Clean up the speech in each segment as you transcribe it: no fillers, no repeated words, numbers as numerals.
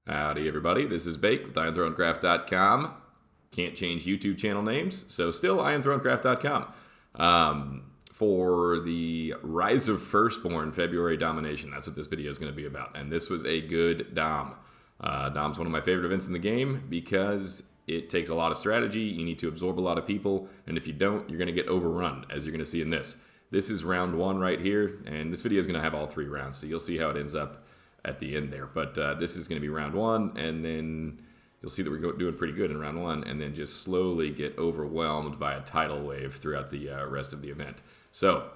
Howdy, everybody. This is Bake with IronThroneCraft.com. Can't change YouTube channel names, so still IronThroneCraft.com. For the Rise of Firstborn February Domination, that's what this video is going to be about. And this was a good Dom. Dom's one of my favorite events in the game because it takes a lot of strategy. You need to absorb a lot of people, and if you don't, you're going to get overrun, as you're going to see in this. This is round one right here, and this video is going to have all three rounds, so you'll see how it ends up at the end there. But this is going to be round one, and then you'll see that we're doing pretty good in round one, and then just slowly get overwhelmed by a tidal wave throughout the rest of the event. So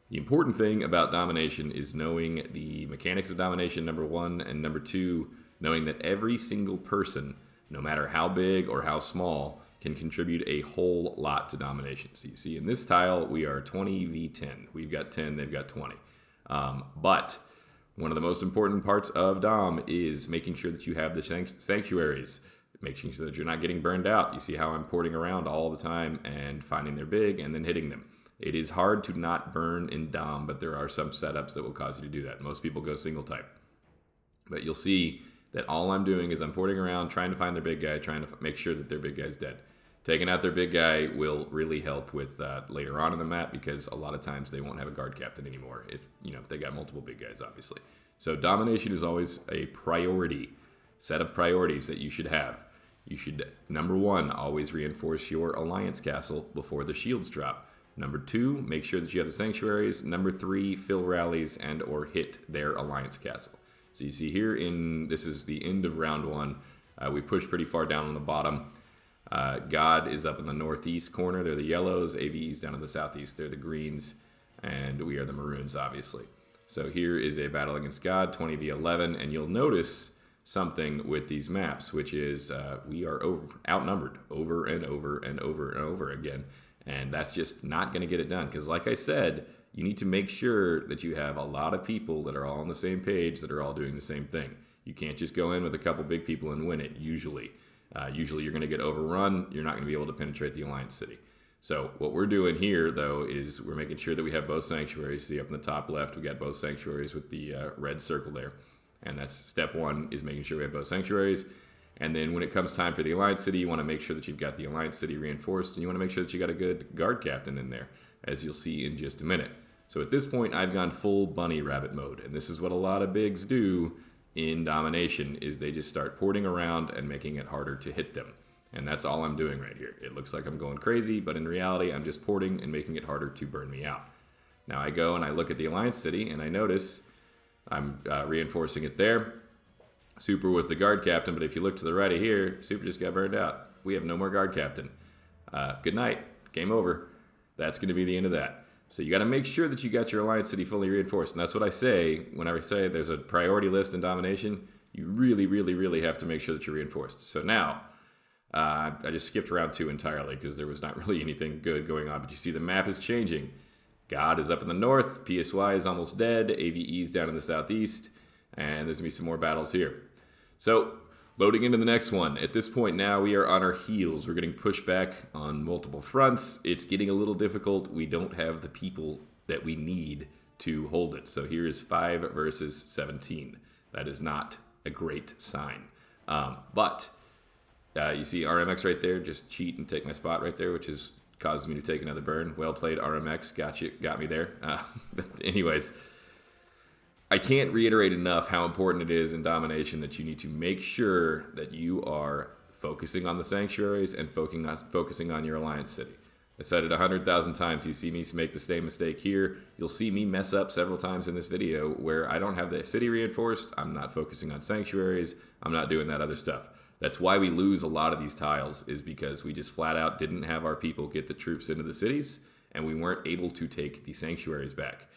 the important thing about domination is knowing the mechanics of domination, number one, and number two, knowing that every single person, no matter how big or how small, can contribute a whole lot to domination. So you see in this tile, we are 20 v 10. We've got 10, they've got 20. But one of the most important parts of Dom is making sure that you have the sanctuaries, making sure that you're not getting burned out. You see how I'm porting around all the time and finding their big and then hitting them. It is hard to not burn in Dom, but there are some setups that will cause you to do that. Most people go single type. But you'll see that all I'm doing is I'm porting around, trying to find their big guy, trying to make sure that their big guy's dead. Taking out their big guy will really help with later on in the map, because a lot of times they won't have a guard captain anymore if they got multiple big guys, obviously. So domination is always a priority, set of priorities that you should have. You should, number one, always reinforce your alliance castle before the shields drop. Number two, make sure that you have the sanctuaries. Number three, fill rallies and or hit their alliance castle. So you see here this is the end of round one. We've pushed pretty far down on the bottom. God is up in the northeast corner. They're the yellows. AVE's down in the southeast. They're the greens. And we are the maroons, obviously. So here is a battle against God, 20 v 11. And you'll notice something with these maps, which is we are outnumbered over and over and over and over again. And that's just not going to get it done. Because like I said, you need to make sure that you have a lot of people that are all on the same page, that are all doing the same thing. You can't just go in with a couple big people and win it, usually. Usually you're going to get overrun. You're not going to be able to penetrate the Alliance City. So what we're doing here, though, is we're making sure that we have both sanctuaries. See up in the top left, we got both sanctuaries with the red circle there. And that's step one, is making sure we have both sanctuaries. And then when it comes time for the Alliance City, you want to make sure that you've got the Alliance City reinforced, and you want to make sure that you got a good guard captain in there, as you'll see in just a minute. So at this point, I've gone full bunny rabbit mode, and this is what a lot of bigs do in domination, is they just start porting around and making it harder to hit them. And that's all I'm doing right here. It looks like I'm going crazy, but in reality, I'm just porting and making it harder to burn me out. Now I go and I look at the Alliance City, and I notice I'm reinforcing it there. Super was the guard captain, but if you look to the right of here, Super just got burned out. We have no more guard captain. Good night. Game over. That's going to be the end of that. So you got to make sure that you got your Alliance City fully reinforced. And that's what I say whenever I say there's a priority list in domination. You really, really, really have to make sure that you're reinforced. So now, I just skipped round two entirely because there was not really anything good going on. But you see the map is changing. God is up in the north. PSY is almost dead. AVE's down in the southeast. And there's going to be some more battles here. So, loading into the next one. At this point now, we are on our heels. We're getting pushed back on multiple fronts. It's getting a little difficult. We don't have the people that we need to hold it. So here is 5 versus 17. That is not a great sign. But you see RMX right there. Just cheat and take my spot right there, which causes me to take another burn. Well played, RMX. Got me there. But anyways, I can't reiterate enough how important it is in domination that you need to make sure that you are focusing on the sanctuaries and focusing on your Alliance City. I said it 100,000 times. You see me make the same mistake here. You'll see me mess up several times in this video where I don't have the city reinforced. I'm not focusing on sanctuaries. I'm not doing that other stuff. That's why we lose a lot of these tiles, is because we just flat out didn't have our people get the troops into the cities, and we weren't able to take the sanctuaries back.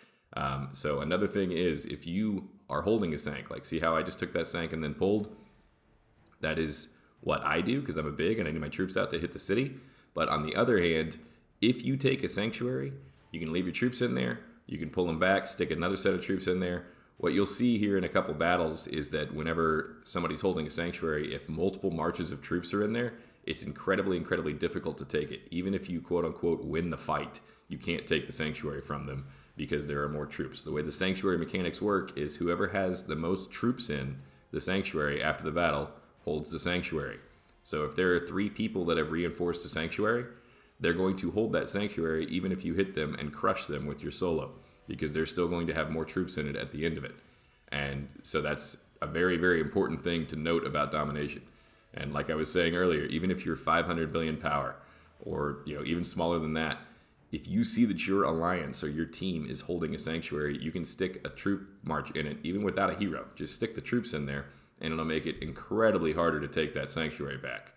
So another thing is, if you are holding a sank, like see how I just took that sank and then pulled? That is what I do because I'm a big and I need my troops out to hit the city. But on the other hand, if you take a sanctuary, you can leave your troops in there, you can pull them back, stick another set of troops in there. What you'll see here in a couple battles is that whenever somebody's holding a sanctuary, if multiple marches of troops are in there, it's incredibly, incredibly difficult to take it. Even if you quote-unquote win the fight, you can't take the sanctuary from them because there are more troops. The way the sanctuary mechanics work is whoever has the most troops in the sanctuary after the battle holds the sanctuary. So if there are 3 people that have reinforced the sanctuary, they're going to hold that sanctuary even if you hit them and crush them with your solo, because they're still going to have more troops in it at the end of it. And so that's a very, very important thing to note about domination. And like I was saying earlier, even if you're 500 billion power, or even smaller than that, if you see that your alliance or your team is holding a sanctuary, you can stick a troop march in it, even without a hero. Just stick the troops in there, and it'll make it incredibly harder to take that sanctuary back.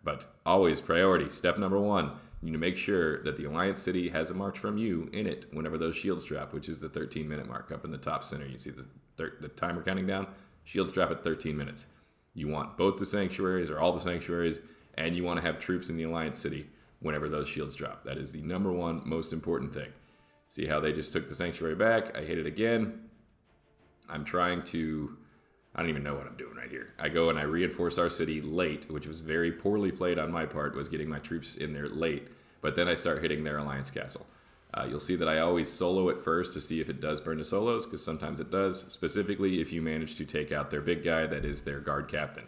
But always priority, step number 1, you need to make sure that the alliance city has a march from you in it whenever those shields drop, which is the 13-minute mark up in the top center. You see the timer counting down, shields drop at 13 minutes. You want both the sanctuaries or all the sanctuaries, and you want to have troops in the alliance city whenever those shields drop. That is the number 1 most important thing. See how they just took the sanctuary back? I hit it again. I'm trying to... I don't even know what I'm doing right here. I go and I reinforce our city late, which was very poorly played on my part, was getting my troops in there late. But then I start hitting their alliance castle. You'll see that I always solo it first to see if it does burn to solos, because sometimes it does, specifically if you manage to take out their big guy, that is their guard captain.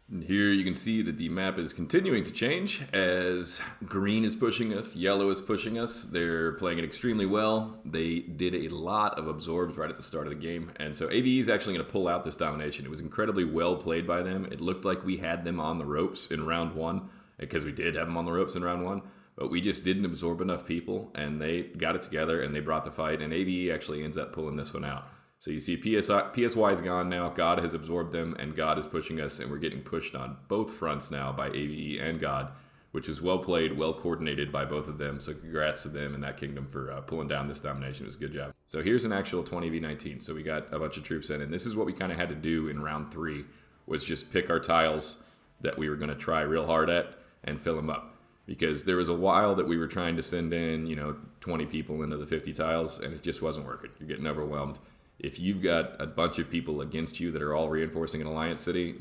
And here you can see that the map is continuing to change as green is pushing us, yellow is pushing us. They're playing it extremely well. They did a lot of absorbs right at the start of the game, and so AVE is actually going to pull out this domination. It was incredibly well played by them. It looked like we had them on the ropes in round 1, because we did have them on the ropes in round 1, but we just didn't absorb enough people, and they got it together, and they brought the fight, and AVE actually ends up pulling this one out. So you see PSY is gone now, God has absorbed them, and God is pushing us, and we're getting pushed on both fronts now by AVE and God, which is well played, well coordinated by both of them, so congrats to them and that kingdom for pulling down this domination. It was a good job. So here's an actual 20v19, so we got a bunch of troops in, and this is what we kind of had to do in round 3, was just pick our tiles that we were going to try real hard at and fill them up. Because there was a while that we were trying to send in, 20 people into the 50 tiles, and it just wasn't working. You're getting overwhelmed. If you've got a bunch of people against you that are all reinforcing an alliance city,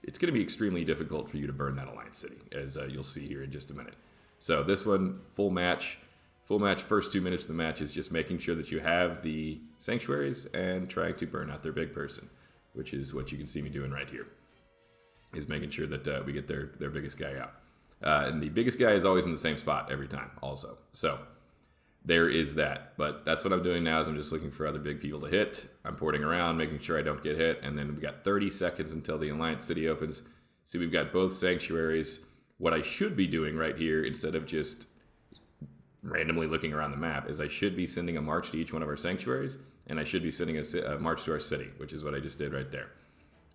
it's going to be extremely difficult for you to burn that alliance city, as you'll see here in just a minute. So this one, full match, first 2 minutes of the match is just making sure that you have the sanctuaries and trying to burn out their big person, which is what you can see me doing right here, is making sure that we get their biggest guy out. And the biggest guy is always in the same spot every time also. So there is that. But that's what I'm doing now, is I'm just looking for other big people to hit. I'm porting around, making sure I don't get hit. And then we've got 30 seconds until the Alliance City opens. See, we've got both sanctuaries. What I should be doing right here, instead of just randomly looking around the map, is I should be sending a march to each one of our sanctuaries. And I should be sending a march to our city, which is what I just did right there.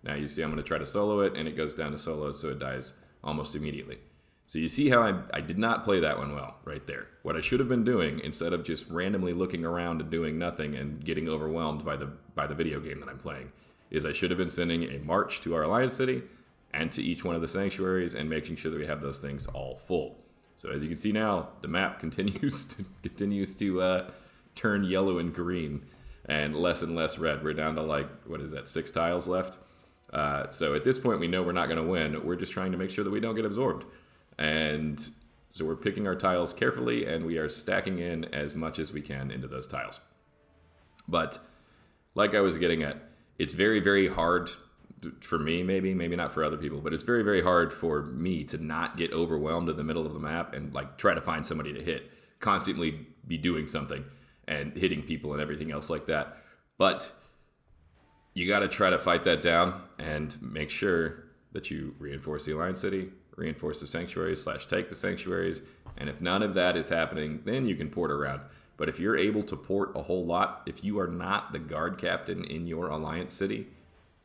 Now you see I'm going to try to solo it, and it goes down to solos, so it dies almost immediately. So you see how I did not play that one well right there. What I should have been doing, instead of just randomly looking around and doing nothing and getting overwhelmed by the video game that I'm playing, is I should have been sending a march to our Alliance City and to each one of the sanctuaries and making sure that we have those things all full. So as you can see now, the map continues to turn yellow and green and less red. We're down to 6 tiles left. So at this point, we know we're not going to win. We're just trying to make sure that we don't get absorbed. And so we're picking our tiles carefully, and we are stacking in as much as we can into those tiles. But like I was getting at, it's very, very hard for me, maybe not for other people, but it's very, very hard for me to not get overwhelmed in the middle of the map and try to find somebody to hit, constantly be doing something and hitting people and everything else like that. But you got to try to fight that down and make sure that you reinforce the Alliance City, reinforce the sanctuaries / take the sanctuaries, and if none of that is happening, then you can port around. But if you're able to port a whole lot, if you are not the guard captain in your Alliance City,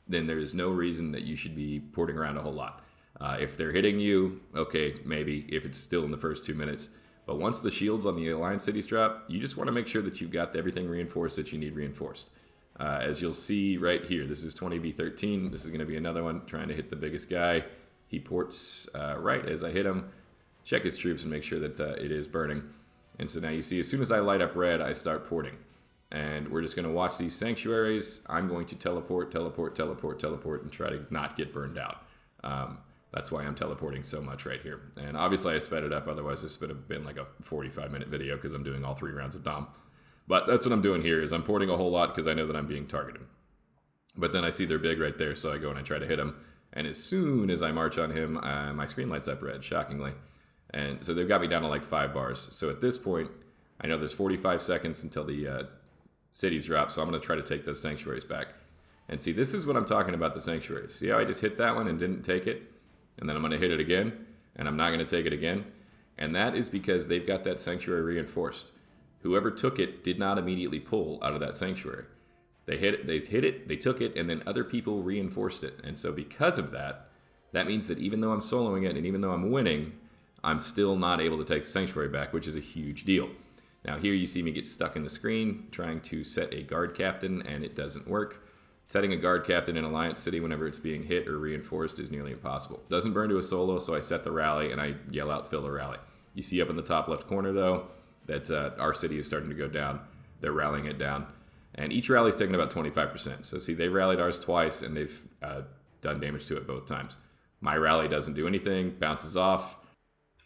then there is no reason that you should be porting around a whole lot. If they're hitting you, okay, maybe, if it's still in the first 2 minutes. But once the shields on the Alliance Cities drop, you just want to make sure that you've got everything reinforced that you need reinforced. As you'll see right here, this is 20v13. This is going to be another one trying to hit the biggest guy. He ports right as I hit him. Check his troops and make sure that it is burning. And so now you see, as soon as I light up red, I start porting. And we're just going to watch these sanctuaries. I'm going to teleport, and try to not get burned out. That's why I'm teleporting so much right here. And obviously I sped it up, otherwise this would have been like a 45-minute video because I'm doing all 3 rounds of Dom. But that's what I'm doing here, is I'm porting a whole lot because I know that I'm being targeted. But then I see their big right there, so I go and I try to hit him. And as soon as I march on him, my screen lights up red, shockingly. And so they've got me down to like 5 bars. So at this point, I know there's 45 seconds until the cities drop, so I'm going to try to take those sanctuaries back. And see, this is what I'm talking about, the sanctuaries. See how I just hit that one and didn't take it? And then I'm going to hit it again, and I'm not going to take it again. And that is because they've got that sanctuary reinforced. Whoever took it did not immediately pull out of that sanctuary. They hit it, they took it, and then other people reinforced it. And so because of that, that means that even though I'm soloing it and even though I'm winning, I'm still not able to take the sanctuary back, which is a huge deal. Now here you see me get stuck in the screen trying to set a guard captain, and it doesn't work. Setting a guard captain in Alliance City whenever it's being hit or reinforced is nearly impossible. Doesn't burn to a solo, so I set the rally and I yell out, fill the rally. You see up in the top left corner, though, that our city is starting to go down. They're rallying it down. And each rally's taken about 25%. So see, they rallied ours twice, and they've done damage to it both times. My rally doesn't do anything, bounces off.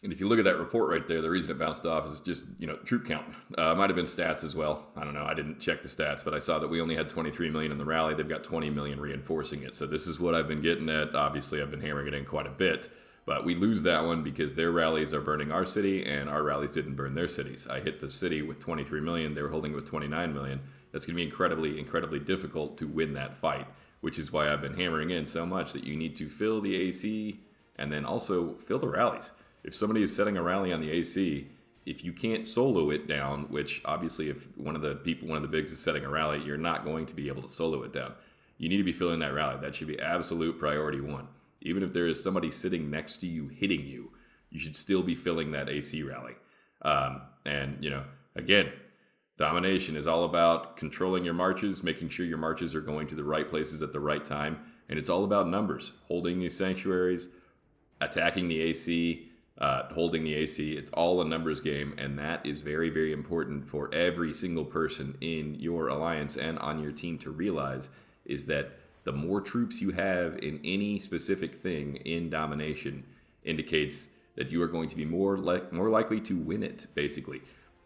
And if you look at that report right there, the reason it bounced off is just, troop count. Might have been stats as well. I don't know. I didn't check the stats, but I saw that we only had 23 million in the rally. They've got 20 million reinforcing it. So this is what I've been getting at. Obviously, I've been hammering it in quite a bit. But we lose that one because their rallies are burning our city, and our rallies didn't burn their cities. I hit the city with 23 million. They were holding it with 29 million. That's going to be incredibly, incredibly difficult to win that fight, which is why I've been hammering in so much that you need to fill the AC and then also fill the rallies. If somebody is setting a rally on the AC, if you can't solo it down, which obviously if one of the bigs is setting a rally, you're not going to be able to solo it down. You need to be filling that rally. That should be absolute priority one. Even if there is somebody sitting next to you hitting you, you should still be filling that AC rally. Again, domination is all about controlling your marches, making sure your marches are going to the right places at the right time. And it's all about numbers, holding these sanctuaries, attacking the AC, holding the AC. It's all a numbers game, and that is very, very important for every single person in your alliance and on your team to realize, is that the more troops you have in any specific thing in domination indicates that you are going to be more likely to win it, basically.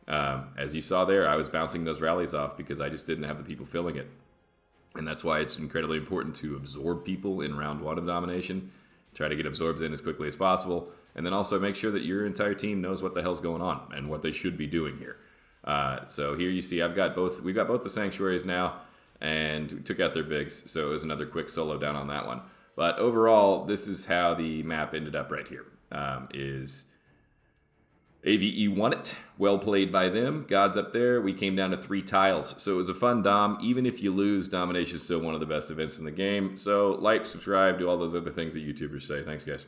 As you saw there, I was bouncing those rallies off because I just didn't have the people filling it. And that's why it's incredibly important to absorb people in round 1 of domination. Try to get absorbed in as quickly as possible. And then also make sure that your entire team knows what the hell's going on and what they should be doing here. So here you see we've got both the sanctuaries now, and we took out their bigs, so it was another quick solo down on that one. But overall, this is how the map ended up right here. Is AVE won it. Well played by them. Gods up there. We came down to 3 tiles. So it was a fun dom. Even if you lose, domination is still one of the best events in the game. So like, subscribe, do all those other things that YouTubers say. Thanks, guys.